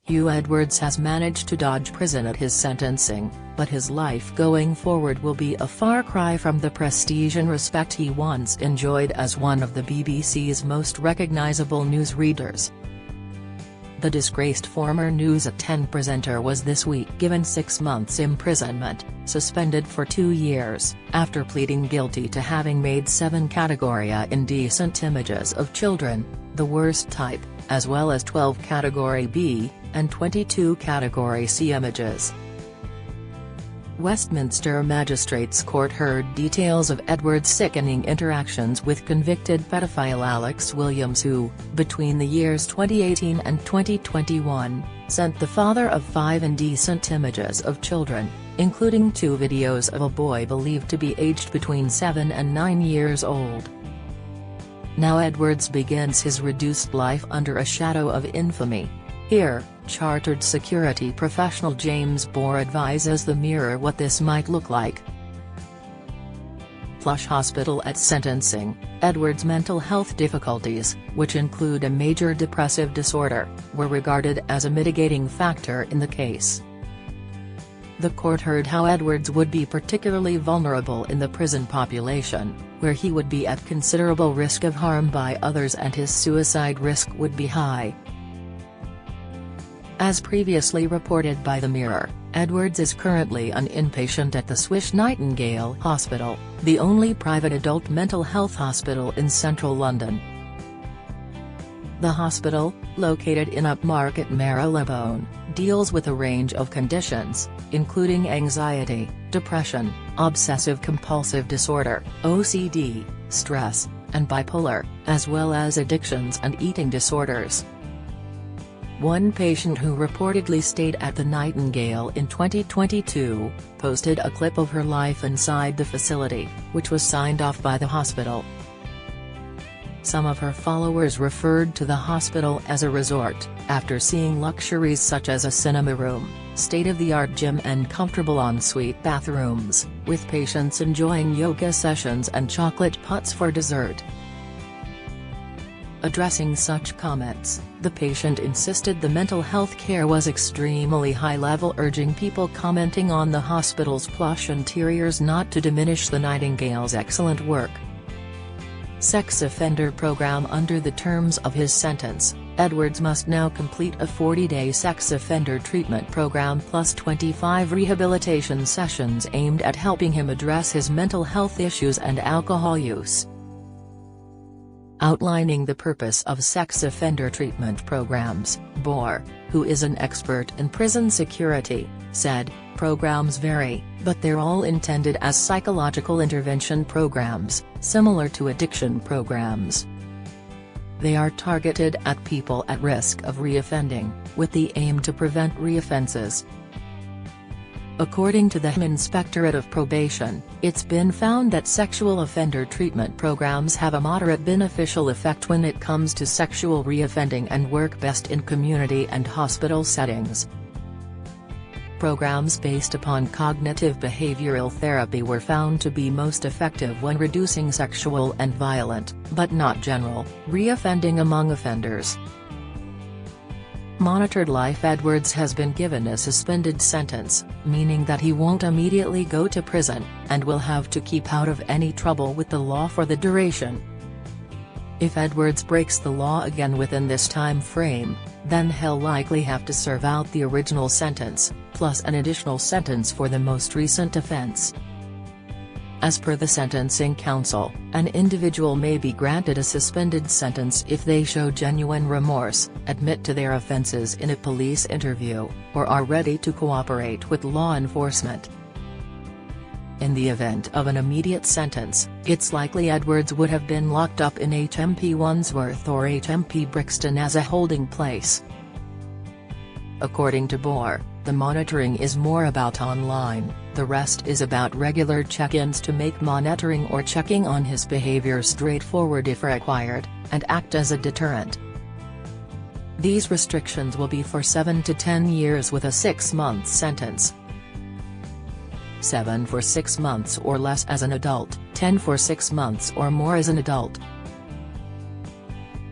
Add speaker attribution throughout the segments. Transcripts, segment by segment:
Speaker 1: Huw Edwards has managed to dodge prison at his sentencing, but his life going forward will be a far cry from the prestige and respect he once enjoyed as one of the BBC's most recognisable newsreaders. The disgraced former News at 10 presenter was this week given 6 months imprisonment, suspended for 2 years, after pleading guilty to having made 7 Category A indecent images of children, the worst type, as well as 12 Category B, and 22 Category C images. Westminster Magistrates Court heard details of Edwards' sickening interactions with convicted pedophile Alex Williams who, between the years 2018 and 2021, sent the father of 5 indecent images of children, including 2 videos of a boy believed to be aged between 7 and 9 years old. Now Edwards begins his reduced life under a shadow of infamy. Here, chartered security professional James Bohr advises the Mirror what this might look like. Plush Hospital at sentencing, Edwards' mental health difficulties, which include a major depressive disorder, were regarded as a mitigating factor in the case. The court heard how Edwards would be particularly vulnerable in the prison population, where he would be at considerable risk of harm by others and his suicide risk would be high. As previously reported by the Mirror, Edwards is currently an inpatient at the Swiss Nightingale Hospital, the only private adult mental health hospital in central London. The hospital, located in upmarket Marylebone, deals with a range of conditions, including anxiety, depression, obsessive-compulsive disorder, OCD, stress, and bipolar, as well as addictions and eating disorders. One patient who reportedly stayed at the Nightingale in 2022, posted a clip of her life inside the facility, which was signed off by the hospital. Some of her followers referred to the hospital as a resort, after seeing luxuries such as a cinema room, state-of-the-art gym and comfortable en-suite bathrooms, with patients enjoying yoga sessions and chocolate puts for dessert. Addressing such comments, the patient insisted the mental health care was extremely high-level, urging people commenting on the hospital's plush interiors not to diminish the Nightingale's excellent work. Sex offender program. Under the terms of his sentence, Edwards must now complete a 40-day sex offender treatment program plus 25 rehabilitation sessions aimed at helping him address his mental health issues and alcohol use. Outlining the purpose of sex offender treatment programs, Bohr, who is an expert in prison security, said, "Programs vary, but they're all intended as psychological intervention programs, similar to addiction programs. They are targeted at people at risk of reoffending, with the aim to prevent reoffenses." According to the Inspectorate of Probation, it's been found that sexual offender treatment programs have a moderate beneficial effect when it comes to sexual reoffending and work best in community and hospital settings. Programs based upon cognitive behavioral therapy were found to be most effective when reducing sexual and violent, but not general, reoffending among offenders. Monitored life. Edwards has been given a suspended sentence, meaning that he won't immediately go to prison, and will have to keep out of any trouble with the law for the duration. If Edwards breaks the law again within this time frame, then he'll likely have to serve out the original sentence, plus an additional sentence for the most recent offense. As per the Sentencing Council, an individual may be granted a suspended sentence if they show genuine remorse, admit to their offences in a police interview, or are ready to cooperate with law enforcement. In the event of an immediate sentence, it's likely Edwards would have been locked up in HMP Wandsworth or HMP Brixton as a holding place. According to Bohr, the monitoring is more about online, the rest is about regular check-ins to make monitoring or checking on his behavior straightforward if required, and act as a deterrent. These restrictions will be for 7 to 10 years with a 6-month sentence. 7 for 6 months or less as an adult, 10 for 6 months or more as an adult.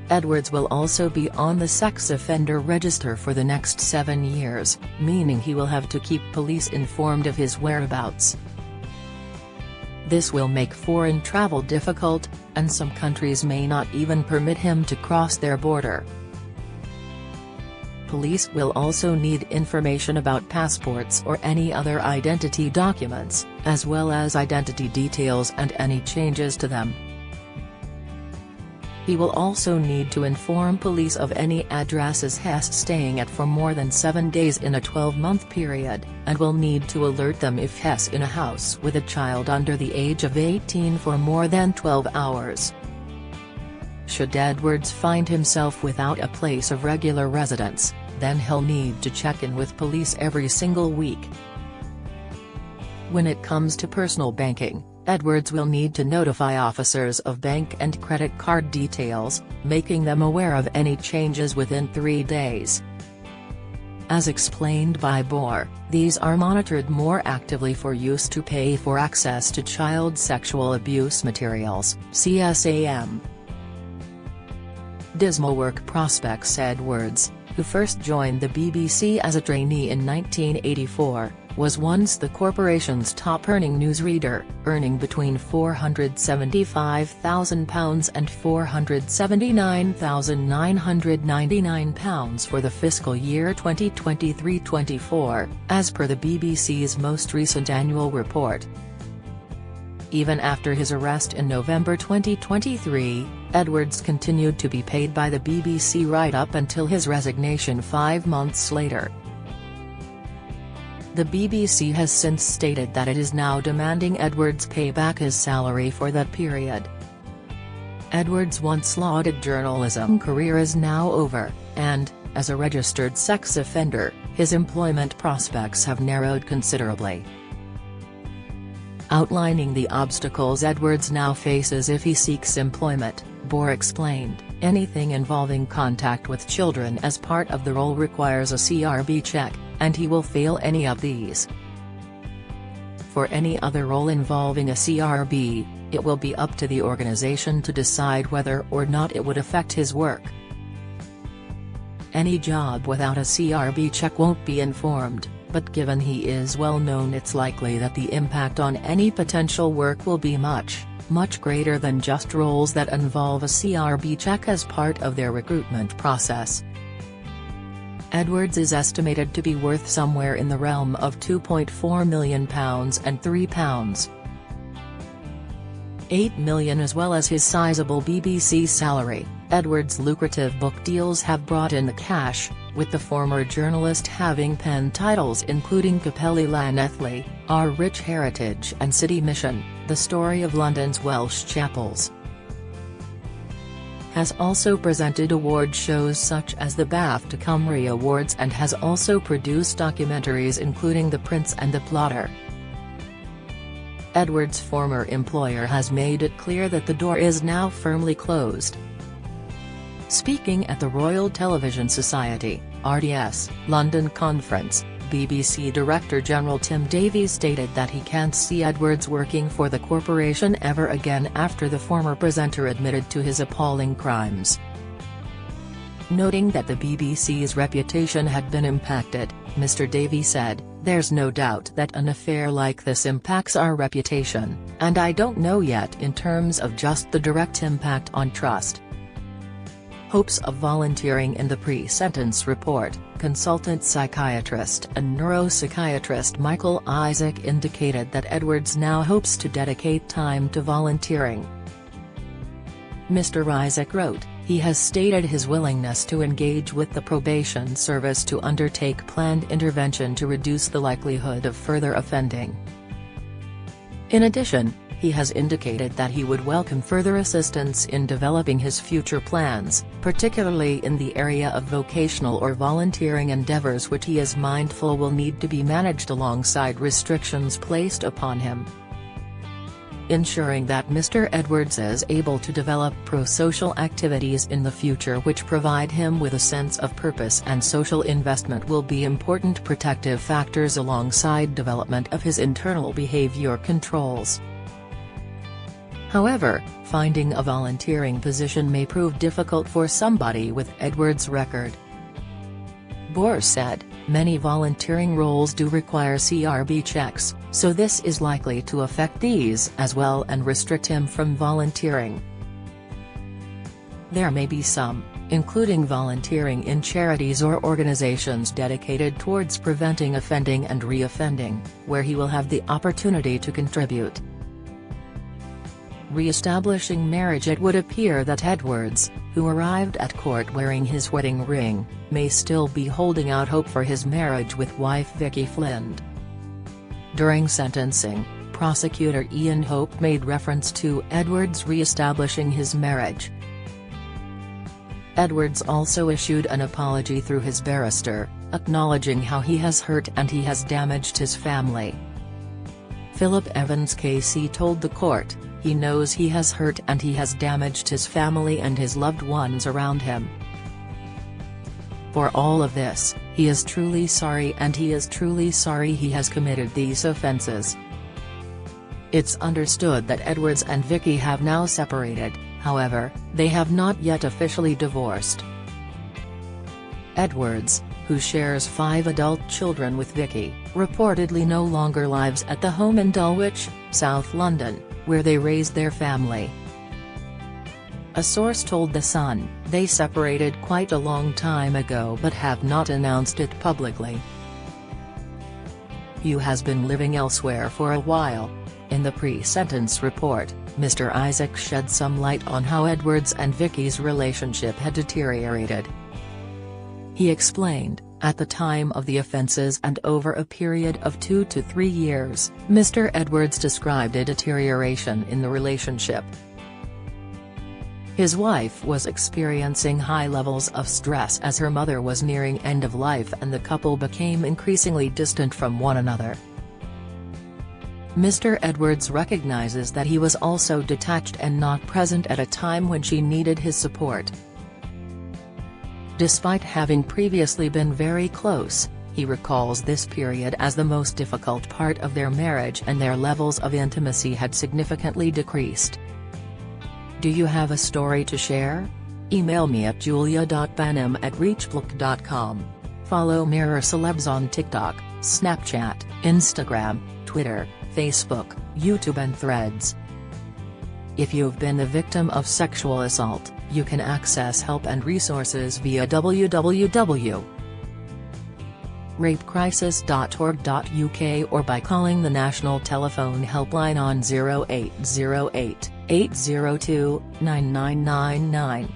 Speaker 1: Edwards will also be on the sex offender register for the next 7 years, meaning he will have to keep police informed of his whereabouts. This will make foreign travel difficult, and some countries may not even permit him to cross their border. Police will also need information about passports or any other identity documents, as well as identity details and any changes to them. He will also need to inform police of any addresses he's staying at for more than 7 days in a 12-month period, and will need to alert them if he's in a house with a child under the age of 18 for more than 12 hours. Should Edwards find himself without a place of regular residence, then he'll need to check in with police every single week. When it comes to personal banking, Edwards will need to notify officers of bank and credit card details, making them aware of any changes within 3 days. As explained by Bohr, these are monitored more actively for use to pay for access to child sexual abuse materials, CSAM. Dismal work prospects. Edwards, who first joined the BBC as a trainee in 1984, was once the corporation's top-earning newsreader, earning between £475,000 and £479,999 for the fiscal year 2023-24, as per the BBC's most recent annual report. Even after his arrest in November 2023, Edwards continued to be paid by the BBC right up until his resignation 5 months later. The BBC has since stated that it is now demanding Edwards pay back his salary for that period. Edwards' once lauded journalism career is now over, and, as a registered sex offender, his employment prospects have narrowed considerably. Outlining the obstacles Edwards now faces if he seeks employment, Bohr explained, anything involving contact with children as part of the role requires a CRB check, and he will fail any of these. For any other role involving a CRB, it will be up to the organization to decide whether or not it would affect his work. Any job without a CRB check won't be informed, but given he is well known, it's likely that the impact on any potential work will be much greater than just roles that involve a CRB check as part of their recruitment process. Edwards is estimated to be worth somewhere in the realm of £2.4 million and £3.8 million, as well as his sizable BBC salary. Edwards' lucrative book deals have brought in the cash, with the former journalist having penned titles including Capelli Llanelli, Our Rich Heritage and City Mission, the story of London's Welsh chapels. Has also presented award shows such as the BAFTA Cymru Awards and has also produced documentaries including The Prince and the Plotter. Edwards' former employer has made it clear that the door is now firmly closed. Speaking at the Royal Television Society, RTS, London conference, BBC Director General Tim Davies stated that he can't see Edwards working for the corporation ever again after the former presenter admitted to his appalling crimes. Noting that the BBC's reputation had been impacted, Mr Davies said, "There's no doubt that an affair like this impacts our reputation, and I don't know yet in terms of just the direct impact on trust." Hopes of volunteering in the pre-sentence report, consultant psychiatrist and neuropsychiatrist Michael Isaac indicated that Edwards now hopes to dedicate time to volunteering. Mr. Isaac wrote, he has stated his willingness to engage with the probation service to undertake planned intervention to reduce the likelihood of further offending. In addition, he has indicated that he would welcome further assistance in developing his future plans, particularly in the area of vocational or volunteering endeavors, which he is mindful will need to be managed alongside restrictions placed upon him. Ensuring that Mr. Edwards is able to develop pro-social activities in the future which provide him with a sense of purpose and social investment will be important protective factors alongside development of his internal behavior controls. However, finding a volunteering position may prove difficult for somebody with Edwards' record. Bohr said, "Many volunteering roles do require CRB checks, so this is likely to affect these as well and restrict him from volunteering. There may be some, including volunteering in charities or organizations dedicated towards preventing offending and re-offending, where he will have the opportunity to contribute." Re-establishing marriage. It would appear that Edwards, who arrived at court wearing his wedding ring, may still be holding out hope for his marriage with wife Vicky Flind. During sentencing, prosecutor Ian Hope made reference to Edwards re-establishing his marriage. Edwards also issued an apology through his barrister, acknowledging how he has hurt and he has damaged his family. Philip Evans KC told the court, "He knows he has hurt and he has damaged his family and his loved ones around him. For all of this, he is truly sorry and he is truly sorry he has committed these offenses." It's understood that Edwards and Vicky have now separated, however, they have not yet officially divorced. Edwards, who shares 5 adult children with Vicky, reportedly no longer lives at the home in Dulwich, South London, where they raised their family. A source told The Sun, "They separated quite a long time ago but have not announced it publicly." Huw has been living elsewhere for a while. In the pre-sentence report, Mr. Isaac shed some light on how Edwards and Vicky's relationship had deteriorated. He explained, "At the time of the offences and over a period of 2 to 3 years, Mr. Edwards described a deterioration in the relationship. His wife was experiencing high levels of stress as her mother was nearing end of life and the couple became increasingly distant from one another." Mr. Edwards recognizes that he was also detached and not present at a time when she needed his support. Despite having previously been very close, he recalls this period as the most difficult part of their marriage and their levels of intimacy had significantly decreased. Do you have a story to share? Email me at julia.banham@reachblock.com. Follow Mirror Celebs on TikTok, Snapchat, Instagram, Twitter, Facebook, YouTube and Threads. If you've been the victim of sexual assault, you can access help and resources via www.rapecrisis.org.uk or by calling the National Telephone Helpline on 0808 802 9999.